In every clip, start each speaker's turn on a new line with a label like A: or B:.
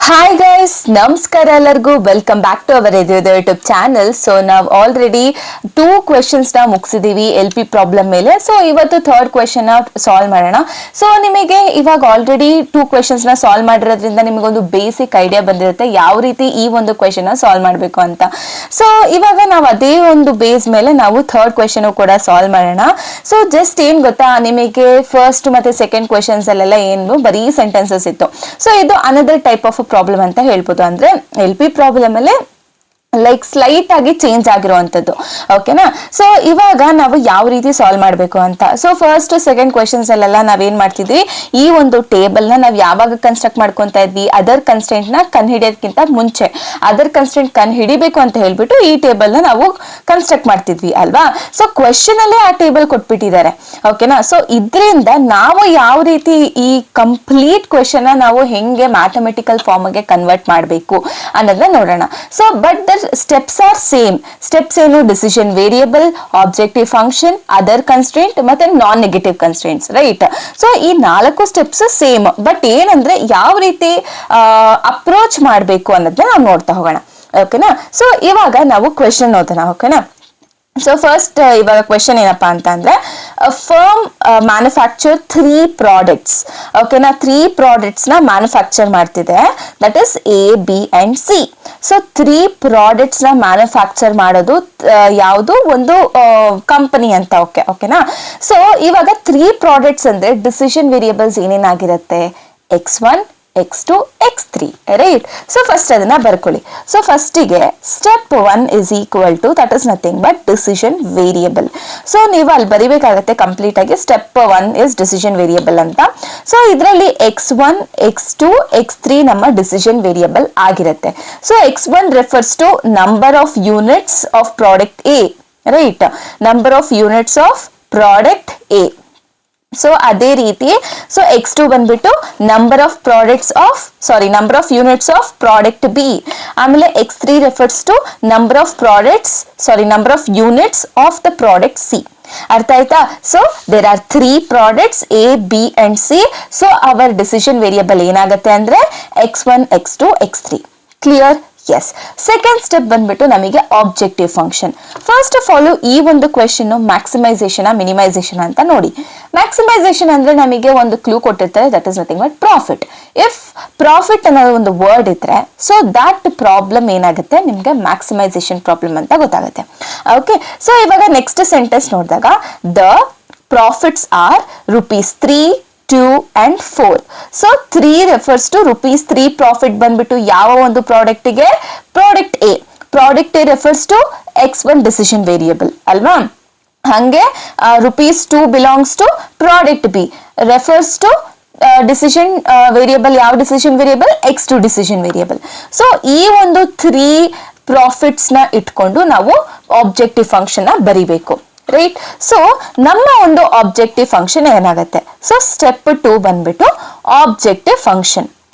A: Hi guys, ನಮಸ್ಕಾರ ಎಲ್ಲರಿಗೂ. Welcome back to our YouTube channel. So ನಾವು ಆಲ್ರೆಡಿ 2 ಕ್ವೆಶನ್ಸ್ ನ ಮುಗಿಸಿದೀವಿ LP ಪ್ರಾಬ್ಲಮ್ ಮೇಲೆ. ಸೊ ಇವತ್ತು 3rd ಕ್ವೆಶನ್ ಸಾಲ್ವ್ ಮಾಡೋಣ. ಸೊ ನಿಮಗೆ ಇವಾಗ ಆಲ್ರೆಡಿ 2 ಕ್ವೆಶನ್ಸ್ ನ ಸಾಲ್ವ್ ಮಾಡಿರೋದ್ರಿಂದ ನಿಮಗೊಂದು ಬೇಸಿಕ್ ಐಡಿಯಾ ಬಂದಿರುತ್ತೆ ಯಾವ ರೀತಿ ಈ ಒಂದು ಕ್ವೆಶನ್ ಸಾಲ್ವ್ ಮಾಡಬೇಕು ಅಂತ. ಸೊ ಇವಾಗ ನಾವು ಅದೇ ಒಂದು ಬೇಸ್ ಮೇಲೆ ನಾವು 3rd ಕ್ವೆಶನ್ ಕೂಡ ಸಾಲ್ವ್ ಮಾಡೋಣ. ಸೊ ಜಸ್ಟ್ ಏನ್ ಗೊತ್ತಾ, ನಿಮಗೆ ಫಸ್ಟ್ ಮತ್ತೆ ಸೆಕೆಂಡ್ ಕ್ವೆಶನ್ಸ್ ಅಲ್ಲೆಲ್ಲ ಏನು ಬರೀ ಸೆಂಟೆನ್ಸಸ್ ಇತ್ತು. ಸೊ ಇದು ಅನದರ್ ಟೈಪ್ ಆಫ್ ಪ್ರಾಬ್ಲಮ್ ಅಂತ ಹೇಳ್ಬೋದು. ಅಂದ್ರೆ LP ಪ್ರಾಬ್ಲಮ್ ಅಲ್ಲೇ ಲೈಕ್ ಸ್ಲೈಟ್ ಆಗಿ ಚೇಂಜ್ ಆಗಿರುವಂತದ್ದು. ಓಕೆನಾ? ಸೊ ಇವಾಗ ನಾವು ಯಾವ ರೀತಿ ಸಾಲ್ವ್ ಮಾಡಬೇಕು ಅಂತ. ಸೊ ಫಸ್ಟ್ ಸೆಕೆಂಡ್ ಕ್ವೆಶನ್ಸ್ ಅಲ್ಲೆಲ್ಲ ನಾವೇನ್ ಮಾಡ್ತಿದ್ವಿ, ಈ ಒಂದು ಟೇಬಲ್ ನ ನಾವ್ ಯಾವಾಗ ಕನ್ಸ್ಟ್ರಕ್ಟ್ ಮಾಡ್ಕೊಂತ ಇದ್ವಿ, ಅದರ್ ಕನ್ಸ್ಟೆಂಟ್ ನ ಕಂಡು ಹಿಡಿಯೋದಕ್ಕಿಂತ ಮುಂಚೆ ಅದರ್ ಕನ್ಸ್ಟೆಂಟ್ ಕಂಡು ಹಿಡಿಬೇಕು ಅಂತ ಹೇಳ್ಬಿಟ್ಟು ಈ ಟೇಬಲ್ ನ ನಾವು ಕನ್ಸ್ಟ್ರಕ್ಟ್ ಮಾಡ್ತಿದ್ವಿ ಅಲ್ವಾ. ಸೊ ಕ್ವೆಶನ್ ಅಲ್ಲೇ ಆ ಟೇಬಲ್ ಕೊಟ್ಬಿಟ್ಟಿದ್ದಾರೆ. ಓಕೆನಾ? ಸೊ ಇದ್ರಿಂದ ನಾವು ಯಾವ ರೀತಿ ಈ ಕಂಪ್ಲೀಟ್ ಕ್ವೆಶನ್ ನಾವು ಹೆಂಗೆ ಮ್ಯಾಥಮೆಟಿಕಲ್ ಫಾರ್ಮ್ ಗೆ ಕನ್ವರ್ಟ್ ಮಾಡಬೇಕು ಅನ್ನೋದನ್ನ ನೋಡೋಣ. So but steps are same. Steps ಏನು? Decision variable, objective function, other constraint ಮತ್ತೆ non negative constraints, right? So ಈ 4 ಸ್ಟೆಪ್ಸ್ ಸೇಮ್. ಬಟ್ ಏನಂದ್ರೆ ಯಾವ ರೀತಿ ಅಪ್ರೋಚ್ ಮಾಡಬೇಕು ಅನ್ನೋದನ್ನ ನಾವು ನೋಡ್ತಾ ಹೋಗೋಣ. ಓಕೆನಾ? ಸೊ ಇವಾಗ ನಾವು ಕ್ವೆಶನ್ ಓದೋಣ. ಓಕೆನಾ? ಸೊ ಫಸ್ಟ್ ಇವಾಗ ಕ್ವೆಶನ್ ಏನಪ್ಪಾ ಅಂತ ಅಂದ್ರೆ, ಫರ್ಮ್ ಮ್ಯಾನುಫ್ಯಾಕ್ಚರ್ 3 ಪ್ರಾಡಕ್ಟ್ಸ್. ಓಕೆನಾ? 3 ಪ್ರಾಡಕ್ಟ್ಸ್ ನ ಮ್ಯಾನುಫ್ಯಾಕ್ಚರ್ ಮಾಡ್ತಿದೆ. That is A, B and C. So 3 products ನ ಮ್ಯಾನುಫ್ಯಾಕ್ಚರ್ ಮಾಡೋದು ಯಾವುದು ಒಂದು ಕಂಪನಿ ಅಂತ. ಓಕೆನಾ? ಸೊ ಇವಾಗ 3 ಪ್ರಾಡಕ್ಟ್ಸ್ ಅಂದ್ರೆ ಡಿಸಿಷನ್ ವೇರಿಯಬಲ್ಸ್ ಏನೇನಾಗಿರುತ್ತೆ? X1, X2, X3, right? So first ಅದನ್ನ ಬರ್ಕೊಳ್ಳಿ. ಸೊ ಫಸ್ಟಿಗೆ step 1 is equal to, that is nothing but decision variable. So ನೀವು ಅಲ್ಲಿ ಬರಿಬೇಕಾಗತ್ತೆ ಕಂಪ್ಲೀಟ್ ಆಗಿ ಸ್ಟೆಪ್ 1 ಇಸ್ ಡಿಸಿಷನ್ ವೇರಿಯಬಲ್ ಅಂತ. ಸೊ ಇದರಲ್ಲಿ X1, X2, X3 ನಮ್ಮ ಡಿಸಿಷನ್ ವೇರಿಯಬಲ್ ಆಗಿರುತ್ತೆ. So X1 refers to number of units of product A, right? Number of units of product A. So ಅದೇ ರೀತಿ ಸೊ X2 ಬಂದ್ಬಿಟ್ಟು number of units of product B. ಆಮೇಲೆ X3 refers to number of units of the product C. ಅರ್ಥ ಆಯ್ತಾ? So there are 3 products A, B and C. So our decision variable ಏನಾಗುತ್ತೆ ಅಂದ್ರೆ X1, X2, X3. Clear? S. Second step ಬಂದ್ಬಿಟ್ಟು ನಮಗೆ objective function. First of all ಈ ಒಂದು question maximisation minimisation ಅಂತ ನೋಡಿ. ಮ್ಯಾಕ್ಸಿಮೈಸೇಷನ್ ಅಂದ್ರೆ ನಮಗೆ ಒಂದು ಕ್ಲೂ ಕೊಟ್ಟಿರ್ತಾರೆ, that is nothing but profit. If profit ಅನ್ನೋ ಒಂದು ವರ್ಡ್ ಇದ್ರೆ ಸೊ ದಟ್ ಪ್ರಾಬ್ಲಮ್ ಏನಾಗುತ್ತೆ ನಿಮ್ಗೆ ಮ್ಯಾಕ್ಸಿಮೈಸೇಷನ್ ಪ್ರಾಬ್ಲಮ್ ಅಂತ ಗೊತ್ತಾಗುತ್ತೆ. ಓಕೆ? ಸೊ ಇವಾಗ ನೆಕ್ಸ್ಟ್ ಸೆಂಟೆನ್ಸ್ ನೋಡಿದಾಗ the profits are ₹3, 2 and 4. So 3 refers to ₹3 profit ಬಂದ್ಬಿಟ್ಟು ಯಾವ ಒಂದು ಪ್ರಾಡಕ್ಟ್ ಗೆ? Product A. Product A refers to X1 decision variable ಅಲ್ವಾ? ಹಂಗೆ ₹2 belongs to product B, refers to decision variable. ಯಾವ decision variable? X2 decision variable. So ಈ ಒಂದು 3 profits ನ ಇಟ್ಕೊಂಡು ನಾವು ಆಬ್ಜೆಕ್ಟಿವ್ ಫಂಕ್ಷನ್ ನ ಬರಿಬೇಕು, ರೈಟ್? ಸೊ ನಮ್ಮ ಒಂದು ಆಬ್ಜೆಕ್ಟಿವ್ ಫಂಕ್ಷನ್ ಏನಾಗುತ್ತೆ? ಸೊ ಸ್ಟೆಪ್ 2 ಬಂದ್ಬಿಟ್ಟು objective function.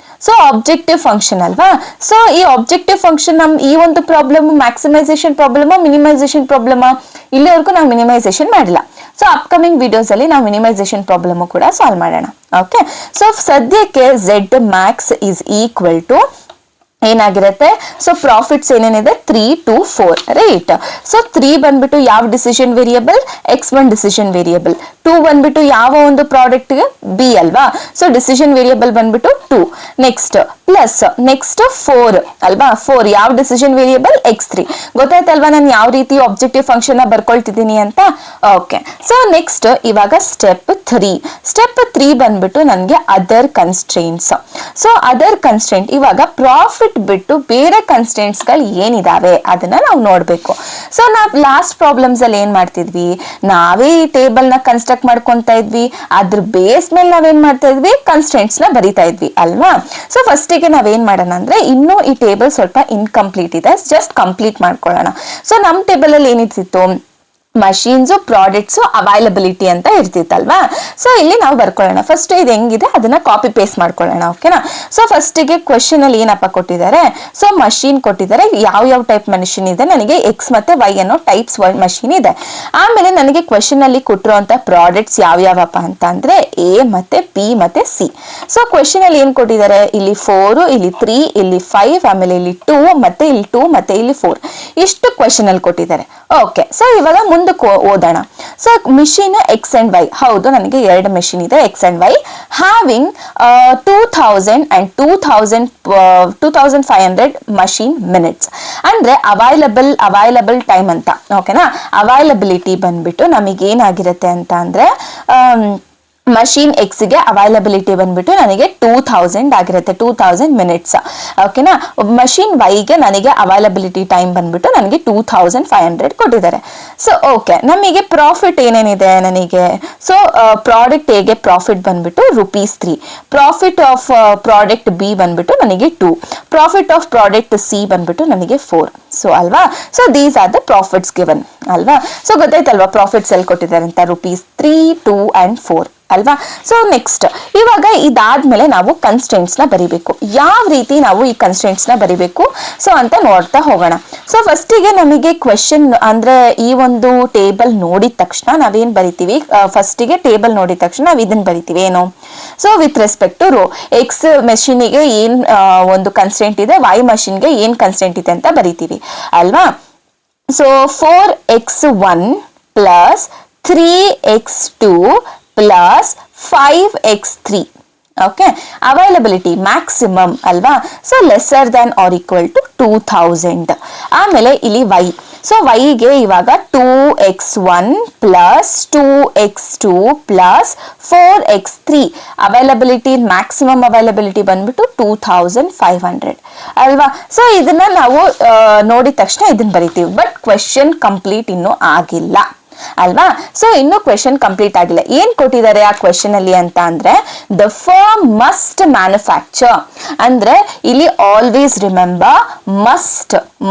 A: So objective function ಅಲ್ವಾ? ಸೊ ಈ ಆಬ್ಜೆಕ್ಟಿವ್ ಫಂಕ್ಷನ್ ನಮ್ ಈ ಒಂದು problem maximization problem, minimization problem. ಇಲ್ಲಿವರೆಗೂ ನಾವು ಮಿನಿಮೈಸೇಷನ್ ಮಾಡಿಲ್ಲ. ಸೊ ಅಪ್ಕಮಿಂಗ್ ವಿಡಿಯೋಸ್ ಅಲ್ಲಿ ನಾವು ಮಿನಿಮೈಸೇಷನ್ ಪ್ರಾಬ್ಲಮ್ ಕೂಡ ಸಾಲ್ವ್ ಮಾಡೋಣ. ಓಕೆ? ಸೊ ಸದ್ಯಕ್ಕೆ Z max is equal to ಏನಾಗಿರುತ್ತೆ? ಸೊ ಪ್ರಾಫಿಟ್ಸ್ ಏನೇನಿದೆ? 3 to 4, ರೈಟ್? ಸೊ 3 ಬಂದ್ಬಿಟ್ಟು ಯಾವ decision variable? X1 decision variable. 2 ಬಂದ್ಬಿಟ್ಟು ಯಾವ ಒಂದು ಪ್ರಾಡಕ್ಟ್ ಗೆ? B ಅಲ್ವಾ? ಸೊ ಡಿಸಿಷನ್ ವೇರಿಯಬಲ್ ಬಂದ್ಬಿಟ್ಟು 2. ನೆಕ್ಸ್ಟ್ 4 ಅಲ್ವಾ? 4 ಯಾವ ಡಿಸಿಷನ್ ವೇರಿಯಬಲ್? X3. ಗೊತ್ತಾಯ್ತಲ್ವಾ ನಾನು ಯಾವ ರೀತಿ ಆಬ್ಜೆಕ್ಟಿವ್ ಫಂಕ್ಷನ್ ನ ಬರ್ಕೊಳ್ತಿದ್ದೀನಿ ಅಂತ? ಓಕೆ. ಸೊ ನೆಕ್ಸ್ಟ್ ಇವಾಗ ಸ್ಟೆಪ್ 3 ಬಂದ್ಬಿಟ್ಟು ನನಗೆ other constraints. So other constraint ಇವಾಗ ಪ್ರಾಫಿಟ್ ಬಿಟ್ಟು ಬೇರೆ ಕನ್ಸ್ಟೆಂಟ್ಸ್ ಗಳು ಏನಿದಾವೆ ಅದನ್ನ ನಾವು ನೋಡ್ಬೇಕು. ಸೊ ನಾವ್ ಲಾಸ್ಟ್ ಪ್ರಾಬ್ಲಮ್ಸ್ ಅಲ್ಲಿ ಏನ್ ಮಾಡ್ತಿದ್ವಿ, ನಾವೇ ಈ ಟೇಬಲ್ ನ ಕನ್ಸ್ಟ್ರಕ್ಟ್ ಮಾಡ್ಕೊಂತ ಇದ್ವಿ. ಅದ್ರ ಬೇಸ್ ಮೇಲೆ ನಾವೇನ್ ಮಾಡ್ತಾ ಇದ್ವಿ? ಕನ್ಸ್ಟೆಂಟ್ಸ್ ನ ಬರಿತಾ ಇದ್ವಿ ಅಲ್ವಾ? ಸೊ ಫಸ್ಟ್ ಗೆ ನಾವೇನ್ ಮಾಡೋಣ ಅಂದ್ರೆ, ಇನ್ನು ಈ ಟೇಬಲ್ ಸ್ವಲ್ಪ ಇನ್ಕಂಪ್ಲೀಟ್ ಇದೆ, ಜಸ್ಟ್ ಕಂಪ್ಲೀಟ್ ಮಾಡ್ಕೊಳ್ಳೋಣ. ಸೊ ನಮ್ ಟೇಬಲ್ ಅಲ್ಲಿ ಏನಿತ್ತು? ಮಷೀನ್ಸು ಪ್ರಾಡಕ್ಟ್ಸು ಅವೈಲಬಿಲಿಟಿ ಅಂತ ಇರ್ತಿತ್ತಲ್ವಾ. ಸೊ ಇಲ್ಲಿ ನಾವು ಬರ್ಕೊಳ್ಳೋಣ. ಫಸ್ಟ್ ಇದು ಹೆಂಗಿದೆ ಅದನ್ನ ಕಾಪಿ ಪೇಸ್ಟ್ ಮಾಡ್ಕೊಳ್ಳೋಣ. ಓಕೆನಾ. ಸೊ ಫಸ್ಟಿಗೆ ಕ್ವೆಶನ್ ಅಲ್ಲಿ ಏನಪ್ಪ ಕೊಟ್ಟಿದ್ದಾರೆ, ಸೊ ಮಷೀನ್ ಕೊಟ್ಟಿದ್ದಾರೆ. ಯಾವ ಟೈಪ್ ಮಷೀನ್ ಇದೆ, ನನಗೆ ಎಕ್ಸ್ ಮತ್ತೆ ವೈ ಅನ್ನೋ ಟೈಪ್ಸ್ ಮಷೀನ್ ಇದೆ. ಆಮೇಲೆ ನನಗೆ ಕ್ವೆಶನ್ ಅಲ್ಲಿ ಕೊಟ್ಟಿರುವಂತ ಪ್ರಾಡಕ್ಟ್ಸ್ ಯಾವ್ಯಾವಪ್ಪ ಅಂತ ಅಂದ್ರೆ ಎ ಮತ್ತೆ ಬಿ ಮತ್ತೆ ಸಿ. ಸೊ ಕ್ವೆಶನ್ ಅಲ್ಲಿ ಏನ್ ಕೊಟ್ಟಿದ್ದಾರೆ, ಇಲ್ಲಿ 4, ಇಲ್ಲಿ 3, ಇಲ್ಲಿ 5, ಆಮೇಲೆ ಇಲ್ಲಿ 2 ಮತ್ತೆ ಇಲ್ಲಿ 2 ಮತ್ತೆ ಇಲ್ಲಿ 4 ಇಷ್ಟು ಕ್ವೆಶನ್ ಅಲ್ಲಿ ಕೊಟ್ಟಿದ್ದಾರೆ. ಓಕೆ. ಸೊ ಇವಾಗ ಮುಂದಕ್ಕೆ ಓದೋಣ. So machine X and Y, ಹೌದು ನನಗೆ 2 ಮೆಷಿನ್ ಇದೆ X and Y, having 2000 and 2500 machine minutes. ಅಂದ್ರೆ ಅವೈಲಬಲ್ ಟೈಮ್ ಅಂತ. ಓಕೆನಾ. ಅವೈಲಬಿಲಿಟಿ ಬಂದ್ಬಿಟ್ಟು ನಮಗೆ ಏನಾಗಿರುತ್ತೆ ಅಂತ ಅಂದ್ರೆ ಮಷೀನ್ ಎಕ್ಸ್ಗೆ ಅವೈಲಬಿಲಿಟಿ ಬಂದ್ಬಿಟ್ಟು ನನಗೆ 2000 ಆಗಿರುತ್ತೆ, 2000 ಮಿನಿಟ್ಸ್. ಓಕೆನಾ. ಮಷೀನ್ ವೈಗೆ ನನಗೆ ಅವೈಲಬಿಲಿಟಿ ಟೈಮ್ ಬಂದ್ಬಿಟ್ಟು ನನಗೆ 2500 ಕೊಟ್ಟಿದ್ದಾರೆ. ಸೊ ಓಕೆ, ನಮಗೆ ಪ್ರಾಫಿಟ್ ಏನೇನಿದೆ ನನಗೆ, ಸೊ ಪ್ರಾಡಕ್ಟ್ ಎಗೆ ಪ್ರಾಫಿಟ್ ಬಂದ್ಬಿಟ್ಟು ₹3, ಪ್ರಾಫಿಟ್ ಆಫ್ ಪ್ರಾಡಕ್ಟ್ ಬಿ ಬಂದ್ಬಿಟ್ಟು ನನಗೆ 2, ಪ್ರಾಫಿಟ್ ಆಫ್ ಪ್ರಾಡಕ್ಟ್ ಸಿ ಬಂದ್ಬಿಟ್ಟು ನನಗೆ 4. ಸೊ ಅಲ್ವಾ. So these are the profits given ಅಲ್ವಾ. ಸೊ ಗೊತ್ತಾಯ್ತಲ್ವಾ ಪ್ರಾಫಿಟ್ಸ್ ಎಲ್ಲಿ ಕೊಟ್ಟಿದ್ದಾರೆ ಅಂತ, ₹3, 2 and 4 ಅಲ್ವಾ. ಸೊ ನೆಕ್ಸ್ಟ್ ಇವಾಗ ಇದಾದ್ಮೇಲೆ ನಾವು ಕನ್ಸ್ಟೆಂಟ್ಸ್ ನ ಬರಿಬೇಕು. ಯಾವ ರೀತಿ ನಾವು ಈ ಕನ್ಸ್ಟೆಂಟ್ಸ್ ನ ಬರಿಬೇಕು ಸೊ ಅಂತ ನೋಡ್ತಾ ಹೋಗೋಣ. ಸೊ ಫಸ್ಟಿಗೆ ನಮಗೆ ಕ್ವೆಶನ್ ಅಂದ್ರೆ ಈ ಒಂದು ಟೇಬಲ್ ನೋಡಿದ ತಕ್ಷಣ ನಾವೇನ್ ಬರಿತೀವಿ, ಫಸ್ಟಿಗೆ ಟೇಬಲ್ ನೋಡಿದ ತಕ್ಷಣ ನಾವು ಇದನ್ನ ಬರಿತೀವಿ ಏನು, so with respect to row X ಮೆಷಿನ್ಗೆ ಏನ್ ಒಂದು ಕನ್ಸ್ಟೆಂಟ್ ಇದೆ, ವೈ ಮಷಿನ್ಗೆ ಏನ್ ಕನ್ಸ್ಟೆಂಟ್ ಇದೆ ಅಂತ ಬರಿತೀವಿ ಅಲ್ವಾ. So 4x1 plus 3x2 plus 5x3. Okay. Availability maximum ಅಲ್ವಾ. So lesser than or equal to 2000. ಆಮೇಲೆ ಇಲ್ಲಿ ವೈ, ಸೊ ವೈಗೆ ಇವಾಗ 2x1 plus 2x2 plus 4x3 availability maximum availability ಬಂದ್ಬಿಟ್ಟು 2500 ಅಲ್ವಾ. ಸೊ ಇದನ್ನ ನಾವು ನೋಡಿದ ತಕ್ಷಣ ಇದನ್ನ ಬರಿತೀವಿ. ಬಟ್ ಕ್ವೆಶನ್ ಕಂಪ್ಲೀಟ್ ಇನ್ನೂ ಆಗಿಲ್ಲ ಅಲ್ವಾ. ಸೊ ಇನ್ನು ಕ್ವೆಶನ್ ಕಂಪ್ಲೀಟ್ ಆಗಿಲ್ಲ. ಏನ್ ಕೊಟ್ಟಿದ್ದಾರೆ ಆ ಕ್ವೆಶನ್ ಅಲ್ಲಿ ಅಂತ ಅಂದ್ರೆ ದ ಫರ್ಮ್ ಮಸ್ಟ್ ಮ್ಯಾನುಫ್ಯಾಕ್ಚರ್ ಅಂದ್ರೆ ಇಲ್ಲಿ ಆಲ್ವೇಸ್ ರಿಮೆಂಬರ್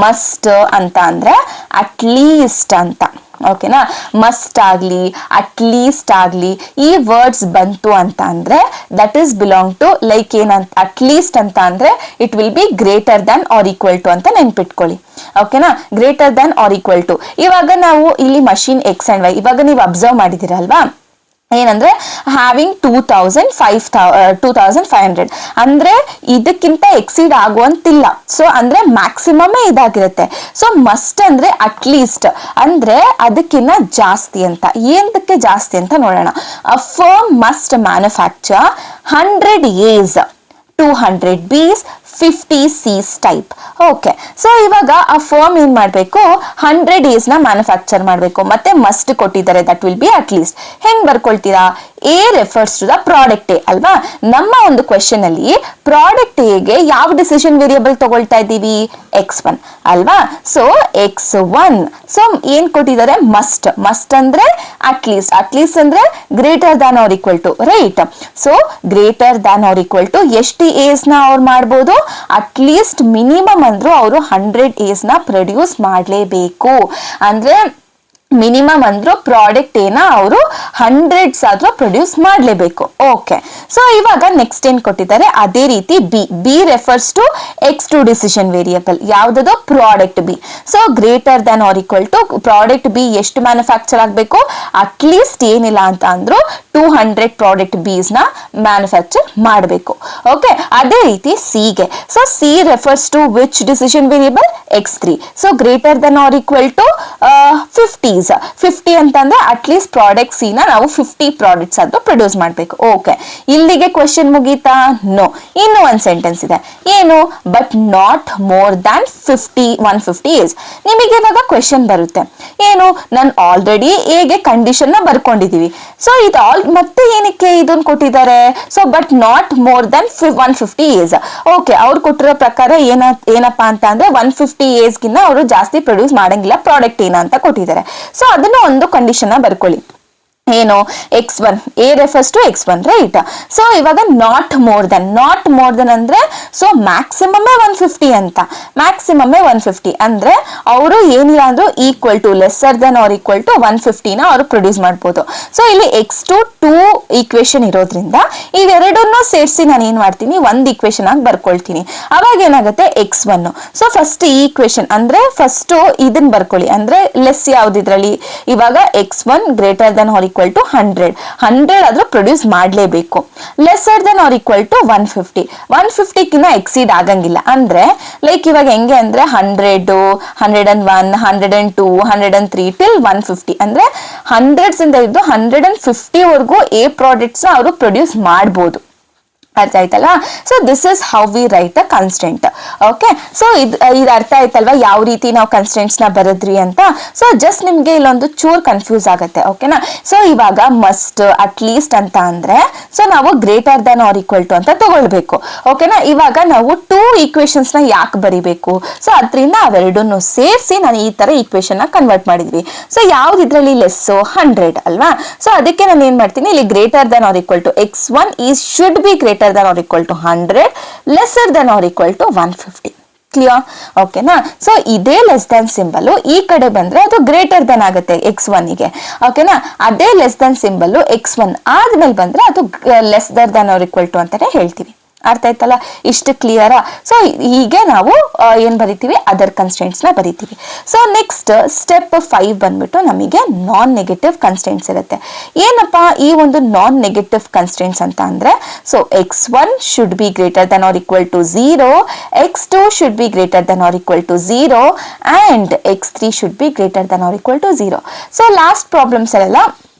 A: ಮಸ್ಟ್ ಅಂತ ಅಂದ್ರೆ ಅಟ್ಲೀಸ್ಟ್ ಅಂತ. ಓಕೆನಾ. ಮಸ್ಟ್ ಆಗ್ಲಿ ಅಟ್ಲೀಸ್ಟ್ ಆಗ್ಲಿ ಈ ವರ್ಡ್ಸ್ ಬಂತು ಅಂತ ಅಂದ್ರೆ that is belong to like ಏನಂತ, ಅಟ್ಲೀಸ್ಟ್ ಅಂತ ಅಂದ್ರೆ it will be greater than or equal to ಅಂತ ನೆನ್ಪಿಟ್ಕೊಳ್ಳಿ. ಓಕೆನಾ. Greater than or equal to. ಇವಾಗ ನಾವು ಇಲ್ಲಿ ಮಷೀನ್ ಎಕ್ಸ್ ಅಂಡ್ ವೈ ಇವಾಗ ನೀವು ಅಬ್ಸರ್ವ್ ಮಾಡಿದಿರಲ್ವಾ ಏನಂದ್ರೆ ಹ್ಯಾವಿಂಗ್ 2500 ಅಂದ್ರೆ ಇದಕ್ಕಿಂತ ಎಕ್ಸೀಡ್ ಆಗುವಂತಿಲ್ಲ. ಸೊ ಅಂದ್ರೆ ಮ್ಯಾಕ್ಸಿಮಮ್ ಇದಾಗಿರುತ್ತೆ. ಸೊ ಮಸ್ಟ್ ಅಂದ್ರೆ ಅಟ್ಲೀಸ್ಟ್ ಅಂದ್ರೆ ಅದಕ್ಕಿಂತ ಜಾಸ್ತಿ ಅಂತ. ಏನಕ್ಕೆ ಜಾಸ್ತಿ ಅಂತ ನೋಡೋಣ. A firm must manufacture 100 A's, 200 B's, 50 C's type. Okay. So ಇವಾಗ ಆ ಫರ್ಮ್ ಏನ್ ಮಾಡ್ಬೇಕು, 100 A's ನ ಮ್ಯಾನುಫ್ಯಾಕ್ಚರ್ ಮಾಡ್ಬೇಕು. ಮತ್ತೆ ಮಸ್ಟ್ ಕೊಟ್ಟಿದ್ದಾರೆ, that will be at least. ಹೆಂಗ್ ಬರ್ಕೊಳ್ತೀರಾ, A refers to the product A ಅಲ್ವಾ. ನಮ್ಮ ಒಂದು ಕ್ವೆಶನ್ ಅಲ್ಲಿ ಪ್ರಾಡಕ್ಟ್ ಎಗೆ ಯಾವ ಡಿಸಿಷನ್ ವೇರಿಯಬಲ್ ತಗೊಳ್ತಾ ಇದ್ದೀವಿ, x1 ಅಲ್ವಾ. ಸೊ x1 ಸೊ ಏನ್ ಕೊಟ್ಟಿದ್ದಾರೆ, ಮಸ್ಟ್ ಅಂದ್ರೆ ಅಟ್ಲೀಸ್ಟ್ ಅಂದ್ರೆ greater than or equal to, right. So greater than or equal to ಎಷ್ಟು A's ನ ಅವ್ರು ಮಾಡ್ಬೋದು, ಅಟ್ಲೀಸ್ಟ್ ಮಿನಿಮಮ್ ಅಂದ್ರೂ ಅವರು 100 A's ನ ಪ್ರೊಡ್ಯೂಸ್ ಮಾಡಲೇಬೇಕು. ಅಂದ್ರೆ ಮಿನಿಮಮ್ ಅಂದ್ರು ಪ್ರಾಡಕ್ಟ್ ಏನ ಅವರು 100s ಆದ್ರೂ ಪ್ರೊಡ್ಯೂಸ್ ಮಾಡಲೇಬೇಕು. ಓಕೆ. ಸೊ ಇವಾಗ ನೆಕ್ಸ್ಟ್ ಏನ್ ಕೊಟ್ಟಿದ್ದಾರೆ ಅದೇ ರೀತಿ B refers to x2 decision variable. ಯಾವ್ದದು, product B. So greater than or equal to product B ಎಷ್ಟು ಮ್ಯಾನುಫ್ಯಾಕ್ಚರ್ ಆಗಬೇಕು, ಅಟ್ಲೀಸ್ಟ್ ಏನಿಲ್ಲ ಅಂತ ಅಂದ್ರು 200 ಪ್ರಾಡಕ್ಟ್ ಬೀಸ್ ನ ಮ್ಯಾನುಫ್ಯಾಕ್ಚರ್ ಮಾಡಬೇಕು. ಓಕೆ. ಅದೇ ರೀತಿ ಸಿಗೆ, so C refers to which decision variable, x3. So greater than or equal to 50 ಅಂತಂದ್ರೆ ಅಟ್ಲೀಸ್ಟ್ ಪ್ರಾಡಕ್ಟ್ ಸಿ ನ ನಾವು 50 ಪ್ರಾಡಕ್ಟ್ಸ್ ಆದ್ರೂ ಪ್ರೊಡ್ಯೂಸ್ ಮಾಡಬೇಕು. ಓಕೆ. ಇಲ್ಲಿಗೆ ಕ್ವೆಶನ್ ಮುಗೀತಾ, ನೋ. ಇನ್ನು ಒಂದ್ ಸೆಂಟೆನ್ಸ್ ಇದೆ ಏನು, but not more than 150 A's. ನಿಮಗೆ ಇವಾಗ ಕ್ವೆಶನ್ ಬರುತ್ತೆ ಏನು, ನಾನು ಆಲ್ರೆಡಿ ಎಗೆ ಕಂಡೀಷನ್ ನ ಬರ್ಕೊಂಡಿದೀವಿ. ಸೊ ಇದು ಮತ್ತೆ ಏನಕ್ಕೆ ಇದನ್ನ ಕೊಟ್ಟಿದ್ದಾರೆ, so but not more than 150 A's. Okay. ಅವ್ರು ಕೊಟ್ಟಿರೋ ಪ್ರಕಾರ ಏನಪ್ಪಾ ಅಂತ ಅಂದ್ರೆ 150 A's ಗಿನ್ನ ಅವರು ಜಾಸ್ತಿ ಪ್ರೊಡ್ಯೂಸ್ ಮಾಡಂಗಿಲ್ಲ ಪ್ರಾಡಕ್ಟ್ ಏನ ಅಂತ ಕೊಟ್ಟಿದ್ದಾರೆ. ಸೊ ಅದನ್ನ ಒಂದು ಕಂಡೀಷನ್ ನ ಬರ್ಕೊಳ್ಳಿ. ಏನು x1, a refers to x1, right. So ಇವಾಗ ನಾಟ್ ಮೋರ್ ದೆನ್ ಅಂದ್ರೆ ಸೊ ಮ್ಯಾಕ್ಸಿಮಮ್ 150 ಅಂತ, ಮ್ಯಾಕ್ಸಿಮಮ್ 150 ಅಂದ್ರೆ ಅವರು ಏನಿಲ್ಲ ಅಂದ್ರೂ equal to lesser than or equal to 150 ನ ಅವರು ಪ್ರೊಡ್ಯೂಸ್ ಮಾಡ್ಬೋದು. ಸೊ ಇಲ್ಲಿ x2 2 ಈಕ್ವೇಶನ್ ಇರೋದ್ರಿಂದ ಇವೆರಡನ್ನೂ ಸೇರಿಸಿ ನಾನು ಏನ್ ಮಾಡ್ತೀನಿ, ಒಂದು ಈಕ್ವೇಶನ್ ಆಗಿ ಬರ್ಕೊಳ್ತೀನಿ. ಅವಾಗ ಏನಾಗುತ್ತೆ x1. ಸೊ ಫಸ್ಟ್ ಈ ಈಕ್ವೇಶನ್ ಅಂದ್ರೆ ಫಸ್ಟ್ ಇದನ್ನ ಬರ್ಕೊಳ್ಳಿ, ಅಂದ್ರೆ ಲೆಸ್ ಯಾವ್ದಿದ್ರಲ್ಲಿ ಇವಾಗ x1 greater than or equal to 100 ಆದ್ರೂ ಪ್ರೊಡ್ಯೂಸ್ ಮಾಡಲೇಬೇಕು. Lesser than or equal to 150 ಕಿನ್ನ ಎಕ್ಸೀಡ್ ಆಗಂಗಿಲ್ಲ. ಅಂದ್ರೆ ಲೈಕ್ ಇವಾಗ ಹೆಂಗೆ ಅಂದ್ರೆ 100, 101, 102, 103 ಟಿಲ್ 150 ಅಂದ್ರೆ ಹಂಡ್ರೆಡ್ಸ್ ಇಂದ ಇದ್ದು 150 ವರೆಗೂ ಎ ಪ್ರಾಡಕ್ಟ್ಸ್ ನ ಅವರು ಪ್ರೊಡ್ಯೂಸ್ ಮಾಡಬಹುದು. ಅರ್ಥ ಆಯ್ತಲ್ಲ. So this is how we write the constant. Okay, so ಇದು ಅರ್ಥ ಆಯ್ತಲ್ವಾ ಯಾವ ರೀತಿ ನಾವು ಕನ್ಸ್ಟೆಂಟ್ಸ್ ನ ಬರೆದ್ರಿ ಅಂತ. ಸೊ ಜಸ್ಟ್ ನಿಮ್ಗೆ ಇಲ್ಲೊಂದು ಚೂರ್ ಕನ್ಫ್ಯೂಸ್ ಆಗುತ್ತೆ. ಓಕೆನಾ. ಸೊ ಇವಾಗ ಮಸ್ಟ್ ಅಟ್ ಲೀಸ್ಟ್ ಅಂತ ಅಂದ್ರೆ ಸೊ ನಾವು greater than or equal to ಅಂತ ತಗೊಳ್ಬೇಕು. ಓಕೆನಾ. ಇವಾಗ ನಾವು 2 ಈಕ್ವೇಶನ್ಸ್ ನ ಯಾಕೆ ಬರಿಬೇಕು, ಸೊ ಅದರಿಂದ ಅವೆರಡನ್ನು ಸೇರಿಸಿ ನಾನು ಈ ತರ ಈಕ್ವೇಶನ್ ನ ಕನ್ವರ್ಟ್ ಮಾಡಿದ್ವಿ. ಸೊ ಯಾವ್ದು ಇದ್ರಲ್ಲಿ ಲೆಸ್ 100 ಅಲ್ವಾ. ಸೊ ಅದಕ್ಕೆ ನಾನು ಏನ್ ಮಾಡ್ತೀನಿ, ಇಲ್ಲಿ greater than or equal to x1 is should be greater than or equal to 100, lesser than or equal to 150. Clear. ಓಕೆನಾ. ಸೊ ಇದೇ ಲೆಸ್ ದನ್ ಸಿಂಬಲ್ ಈ ಕಡೆ ಬಂದ್ರೆ ಅದು ಗ್ರೇಟರ್ ದನ್ ಆಗುತ್ತೆ x1 ಗೆ. ಓಕೆನಾ. ಅದೇ ಲೆಸ್ ದನ್ ಸಿಂಬಲ್ x1 ಆದ್ಮೇಲೆ ಬಂದ್ರೆ ಅದು ಲೆಸ್ದರ್ ದನ್ ಆರ್ ಈಕ್ವಲ್ ಟು ಅಂತಾನೆ ಹೇಳ್ತೀವಿ. ಅರ್ಥ ಆಯ್ತಲ್ಲ. ಇಷ್ಟು ಕ್ಲಿಯರಾ. ಸೊ ಹೀಗೆ ನಾವು ಏನ್ ಬರಿತೀವಿ, ಅದರ್ ಕನ್ಸ್ಟೆಂಟ್ಸ್ ನ ಬರಿತೀವಿ. ಸೊ ನೆಕ್ಸ್ಟ್ ಸ್ಟೆಪ್ 5 ಬಂದ್ಬಿಟ್ಟು ನಮಗೆ ನಾನ್ ನೆಗೆಟಿವ್ ಕನ್ಸ್ಟೆಂಟ್ಸ್ ಇರುತ್ತೆ. ಏನಪ್ಪಾ ಈ ಒಂದು ನಾನ್ ನೆಗೆಟಿವ್ ಕನ್ಸ್ಟೆಂಟ್ಸ್ ಅಂತ ಅಂದ್ರೆ, so x1 should be greater than or equal to 0, x2 should be greater than or equal to 0 and x3 should be greater than or equal to 0. So last problems ಅಲ್ಲೆಲ್ಲ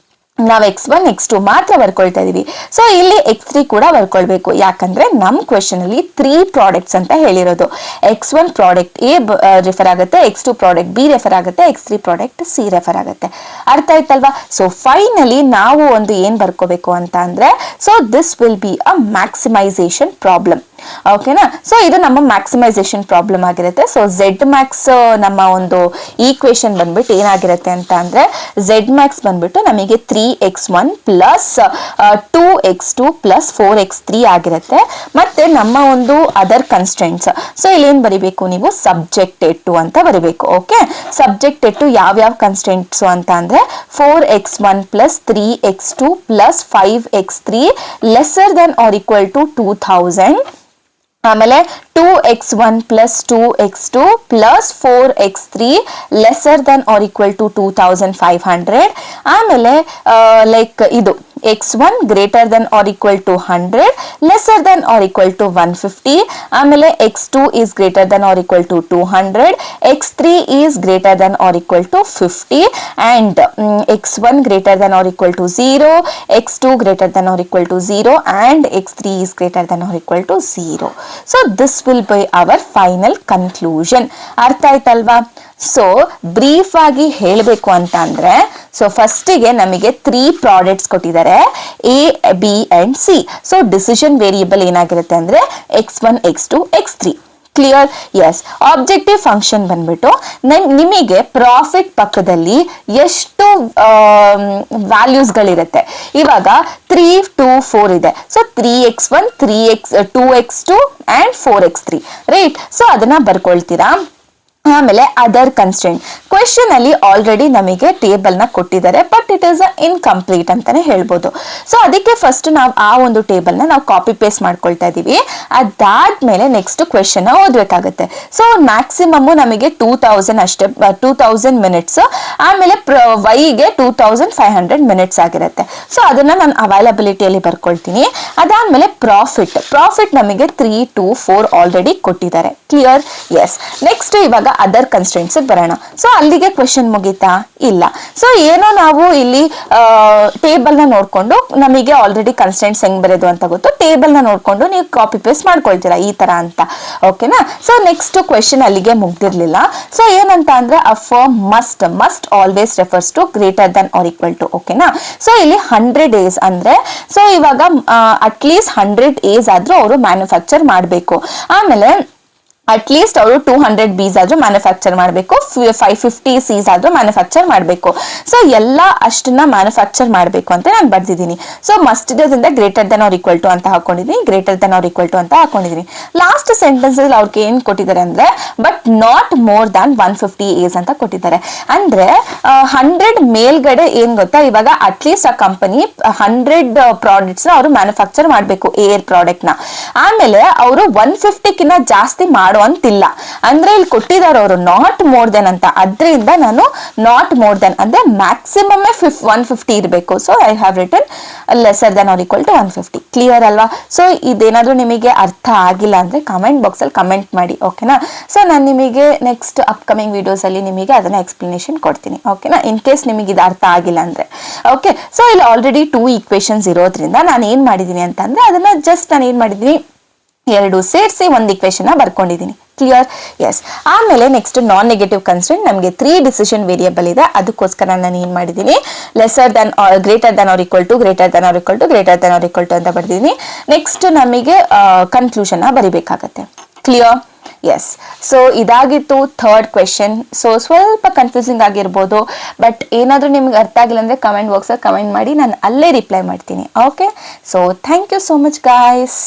A: ನಾವು x1 x2 ಮಾತ್ರ ಬರ್ಕೊಳ್ತಾ ಇದೀವಿ. So ಇಲ್ಲಿ x3 ಕೂಡ ಬರ್ಕೊಳ್ಬೇಕು. ಯಾಕಂದ್ರೆ ನಮ್ question ಅಲ್ಲಿ 3 products ಅಂತ ಹೇಳಿರೋದು. x1 ಪ್ರಾಡಕ್ಟ್ ಎ ರೆಫರ್ ಆಗುತ್ತೆ, x2 ಪ್ರಾಡಕ್ಟ್ ಬಿ ರೆಫರ್ ಆಗುತ್ತೆ, x3 ಪ್ರಾಡಕ್ಟ್ ಸಿ ರೆಫರ್ ಆಗುತ್ತೆ. ಅರ್ಥ ಆಯ್ತಲ್ವಾ. ಸೊ ಫೈನಲಿ ನಾವು ಒಂದು ಏನ್ ಬರ್ಕೋಬೇಕು ಅಂತ ಅಂದ್ರೆ, so this will be a maximisation problem. ಓಕೆನಾ. ಸೊ ಇದು ನಮ್ಮ ಮ್ಯಾಕ್ಸಿಮೈಸೇಷನ್ ಪ್ರಾಬ್ಲಮ್ ಆಗಿರುತ್ತೆ. ಸೊ ಝೆಡ್ ಮ್ಯಾಕ್ಸ್ ನಮ್ಮ ಒಂದು ಈಕ್ವೇಶನ್ ಬಂದ್ಬಿಟ್ಟು ಏನಾಗಿರುತ್ತೆ ಅಂತ ಅಂದ್ರೆ, ಝೆಡ್ ಮ್ಯಾಕ್ಸ್ ಬಂದ್ಬಿಟ್ಟು ನಮಗೆ 3x1 plus 2x2 plus 4x3 ಆಗಿರುತ್ತೆ. ಮತ್ತೆ ನಮ್ಮ ಒಂದು ಅದರ್ ಕನ್ಸ್ಟೆಂಟ್ಸ್, ಸೊ ಇಲ್ಲಿ ಏನ್ ಬರಿಬೇಕು ನೀವು, ಸಬ್ಜೆಕ್ಟೆಡ್ ಟು ಅಂತ ಬರಿಬೇಕು. ಓಕೆ, ಸಬ್ಜೆಕ್ಟೆಡ್ ಟು ಯಾವ್ಯಾವ ಕನ್ಸ್ಟೆಂಟ್ಸ್ ಅಂತ ಅಂದ್ರೆ 4x1 plus 3x2 plus 5x3 lesser than or equal to 2000. ಆಮೇಲೆ 2x1 plus 2x2 plus 4x3 lesser than or equal to 2500. ಆಮೇಲೆ ಲೈಕ್ ಇದು x1 greater than or equal to 100, lesser than or equal to 150. ಆಮೇಲೆ x2 is greater than or equal to 200, x3 is greater than or equal to 50, and x1 greater than or equal to 0, x2 greater than or equal to 0, and x3 is greater than or equal to 0. So this will be our final conclusion. ಅರ್ಥ ಆಯ್ತಲ್ವಾ. So brief ಆಗಿ ಹೇಳಬೇಕು ಅಂತ ಅಂದ್ರೆ, so ಫಸ್ಟಿಗೆ ನಮಗೆ 3 products ಕೊಟ್ಟಿದ್ದಾರೆ, A B and C. So decision variable ಏನಾಗಿರುತ್ತೆ ಅಂದ್ರೆ x1 x2 x3. Clear. S. Objective function ಬಂದ್ಬಿಟ್ಟು ನಿಮಗೆ ಪ್ರಾಫಿಟ್ ಪಕ್ಕದಲ್ಲಿ ಎಷ್ಟು ವ್ಯಾಲ್ಯೂಸ್ಗಳಿರುತ್ತೆ. ಇವಾಗ 3 2 4 ಇದೆ. So 3x1 2x2 and 4x3 right. So ಅದನ್ನ ಬರ್ಕೊಳ್ತೀರಾ. ಆಮೇಲೆ ಅದರ್ ಕನ್ಸ್ಟೆಂಟ್ ಕ್ವೆಶನ್ ಅಲ್ಲಿ ಆಲ್ರೆಡಿ ನಮಗೆ ಟೇಬಲ್ ನ ಕೊಟ್ಟಿದ್ದಾರೆ, ಬಟ್ ಇಟ್ ಇಸ್ ಇನ್ಕಂಪ್ಲೀಟ್ ಅಂತಾನೆ ಹೇಳ್ಬೋದು. ಸೊ ಅದಕ್ಕೆ ಫಸ್ಟ್ ನಾವು ಆ ಒಂದು ಟೇಬಲ್ ನ ನಾವು ಕಾಪಿ ಪೇಸ್ಟ್ ಮಾಡ್ಕೊಳ್ತಾ ಇದೀವಿ. ಅದಾದ್ಮೇಲೆ ನೆಕ್ಸ್ಟ್ ಕ್ವೆಶನ್ ಓದ್ಬೇಕಾಗುತ್ತೆ. ಸೊ ಮ್ಯಾಕ್ಸಿಮಮ್ ನಮಗೆ 2000 ಅಷ್ಟೇ, 2000 ಮಿನಿಟ್ಸ್. ಆಮೇಲೆ ವೈಗೆ 2500 ಮಿನಿಟ್ಸ್ ಆಗಿರುತ್ತೆ. ಸೊ ಅದನ್ನ ನಾನು ಅವೈಲಬಿಲಿಟಿಯಲ್ಲಿ ಬರ್ಕೊಳ್ತೀನಿ. ಅದಾದ್ಮೇಲೆ ಪ್ರಾಫಿಟ್ ನಮಗೆ 3 2 4 ಆಲ್ರೆಡಿ ಕೊಟ್ಟಿದ್ದಾರೆ. ಕ್ಲಿಯರ್. ಎಸ್. ನೆಕ್ಸ್ಟ್ ಇವಾಗ ಅದರ್ ಕನ್ಸ್ಟೆಂಟ್ಸ್ ಬರೋಣ. ಸೊ ಅಲ್ಲಿಗೆ ಕ್ವೆಶನ್ ಮುಗೀತಾ? ಇಲ್ಲ. ಸೊ ಏನೋ ನಾವು ಇಲ್ಲಿ ಟೇಬಲ್ ನ ನೋಡ್ಕೊಂಡು ನಮಗೆ ಆಲ್ರೆಡಿ ಕನ್ಸ್ಟೆಂಟ್ಸ್ ಹೆಂಗ್ ಬರೋದು ಅಂತ ಗೊತ್ತು, ಟೇಬಲ್ ನ ನೋಡ್ಕೊಂಡು ನೀವು ಕಾಪಿ ಪೇಸ್ಟ್ ಮಾಡ್ಕೊಳ್ತೀರಾ ಈ ತರ ಅಂತ. ಓಕೆನಾ. ಸೊ ನೆಕ್ಸ್ಟ್ ಕ್ವೆಶನ್ ಅಲ್ಲಿಗೆ ಮುಗ್ದಿರ್ಲಿಲ್ಲ. ಸೊ ಏನಂತ ಅಂದ್ರೆ a firm must always refers to greater than or equal to. ಓಕೆನಾ. ಸೊ ಇಲ್ಲಿ 100 days ಅಂದ್ರೆ, ಸೊ ಇವಾಗ ಅಟ್ಲೀಸ್ಟ್ 100 days ಆದ್ರೂ ಅವರು ಮ್ಯಾನುಫ್ಯಾಕ್ಚರ್ ಮಾಡಬೇಕು. ಆಮೇಲೆ ಅಟ್ಲೀಸ್ಟ್ ಅವರು 200 ಬೀಸ್ ಆದ್ರೂ ಮ್ಯಾನುಫ್ಯಾಕ್ಚರ್ ಮಾಡಬೇಕು, 550 ಸೀಸ್ ಆದ್ರೂ ಮ್ಯಾನುಫ್ಯಾಕ್ಚರ್ ಮಾಡಬೇಕು. ಸೊ ಎಲ್ಲ ಅಷ್ಟನ್ನ ಮ್ಯಾನುಫ್ಯಾಕ್ಚರ್ ಮಾಡಬೇಕು ಅಂತ ನಾನು ಬರ್ದಿದ್ದೀನಿ. ಸೊ ಮಸ್ಟ್ ಇರೋದ್ರಿಂದ greater than or equal to ಅಂತ ಹಾಕೊಂಡಿದ್ದೀನಿ, greater than or equal to ಅಂತ ಹಾಕೊಂಡಿದ್ದೀನಿ. ಲಾಸ್ಟ್ ಸೆಂಟೆನ್ಸ್ ಅಲ್ಲಿ ಅವ್ರಿಗೆ ಏನ್ ಕೊಟ್ಟಿದ್ದಾರೆ ಅಂದ್ರೆ but not more than 150 as ಅಂತ ಕೊಟ್ಟಿದ್ದಾರೆ. ಅಂದ್ರೆ 100 ಮೇಲ್ಗಡೆ ಏನ್ ಗೊತ್ತಾ, ಇವಾಗ ಅಟ್ಲೀಸ್ಟ್ ಆ ಕಂಪನಿ 100 ಪ್ರಾಡಕ್ಟ್ಸ್ ನ ಅವರು ಮ್ಯಾನುಫ್ಯಾಕ್ಚರ್ ಮಾಡಬೇಕು, ಏರ್ ಪ್ರಾಡಕ್ಟ್ ನ. ಆಮೇಲೆ ಅವರು 150 ಕಿನ್ನ ಜಾಸ್ತಿ ಮಾಡುವಂತಿಲ್ಲ. ಅಂದ್ರೆ ಇಲ್ಲಿ ಕೊಟ್ಟಿದ್ದಾರೆ ಅವರು ನಾಟ್ ಮೋರ್ ದೆನ್ ಅಂತ, ಅದ್ರಿಂದ ನಾನು ನಾಟ್ ಮೋರ್ ದೆನ್ ಅಂದ್ರೆ ಮ್ಯಾಕ್ಸಿಮಮ್ 150 ಇರಬೇಕು. So I have written lesser than or equal to 150. Clear ಅಲ್ವಾ? ಸೊ ಇದೇನಾದ್ರೂ ನಿಮಗೆ ಅರ್ಥ ಆಗಿಲ್ಲ ಅಂದ್ರೆ ಕಮೆಂಟ್ ಬಾಕ್ಸ್ ಅಲ್ಲಿ ಕಮೆಂಟ್ ಮಾಡಿ, ಓಕೆನಾ? ಸೊ ನಾನು ನಿಮಗೆ ನೆಕ್ಸ್ಟ್ ಅಪ್ಕಮಿಂಗ್ ವಿಡಿಯೋಸ್ ಅಲ್ಲಿ ನಿಮಗೆ ಅದನ್ನ ಎಕ್ಸ್ಪ್ಲನೇಷನ್ ಕೊಡ್ತೀನಿ, ಓಕೆನಾ? ಇನ್ ಕೇಸ್ ನಿಮಗೆ ಇದು ಅರ್ಥ ಆಗಿಲ್ಲ ಅಂದ್ರೆ. ಓಕೆ, ಸೊ ಇಲ್ಲಿ ಆಲ್ರೆಡಿ 2 ಈಕ್ವೇಶನ್ಸ್ ಇರೋದ್ರಿಂದ ನಾನು ಏನ್ ಮಾಡಿದೀನಿ ಅಂತಂದ್ರೆ ಅದನ್ನ ಜಸ್ಟ್ ನಾನು ಏನ್ ಮಾಡಿದೀನಿ, 2 ಸೇರಿಸಿ ಒಂದು ಇಕ್ವೇಶನ್ ಬರ್ಕೊಂಡಿದ್ದೀನಿ. ಕ್ಲಿಯರ್? ಎಸ್. ಆಮೇಲೆ ನೆಕ್ಸ್ಟ್ ನಾನ್ ನೆಗೆಟಿವ್ ಕನ್ಸ್ಟೆಂಟ್, ನಮಗೆ 3 ಡಿಸಿಷನ್ ವೇರಿಯಬಲ್ ಇದೆ, ಅದಕ್ಕೋಸ್ಕರ ನಾನು ಏನ್ ಮಾಡಿದ್ದೀನಿ, lesser than greater than or equal to, greater than or equal to, greater than or equal to ಅಂತ ಬರ್ದಿದ್ದೀನಿ. ನೆಕ್ಸ್ಟ್ ನಮಗೆ ಕನ್ಕ್ಲೂಷನ್ ಬರಿಬೇಕಾಗತ್ತೆ. ಕ್ಲಿಯರ್? ಎಸ್. ಸೊ ಇದಾಗಿತ್ತು 3rd ಕ್ವೆಶನ್. ಸೊ ಸ್ವಲ್ಪ ಕನ್ಫ್ಯೂಸಿಂಗ್ ಆಗಿರ್ಬೋದು, ಬಟ್ ಏನಾದರೂ ನಿಮ್ಗೆ ಅರ್ಥ ಆಗಿಲ್ಲ ಅಂದರೆ ಕಮೆಂಟ್ ಬಾಕ್ಸಲ್ಲಿ ಕಮೆಂಟ್ ಮಾಡಿ, ನಾನು ಅಲ್ಲೇ ರಿಪ್ಲೈ ಮಾಡ್ತೀನಿ. Okay, so thank you so much guys.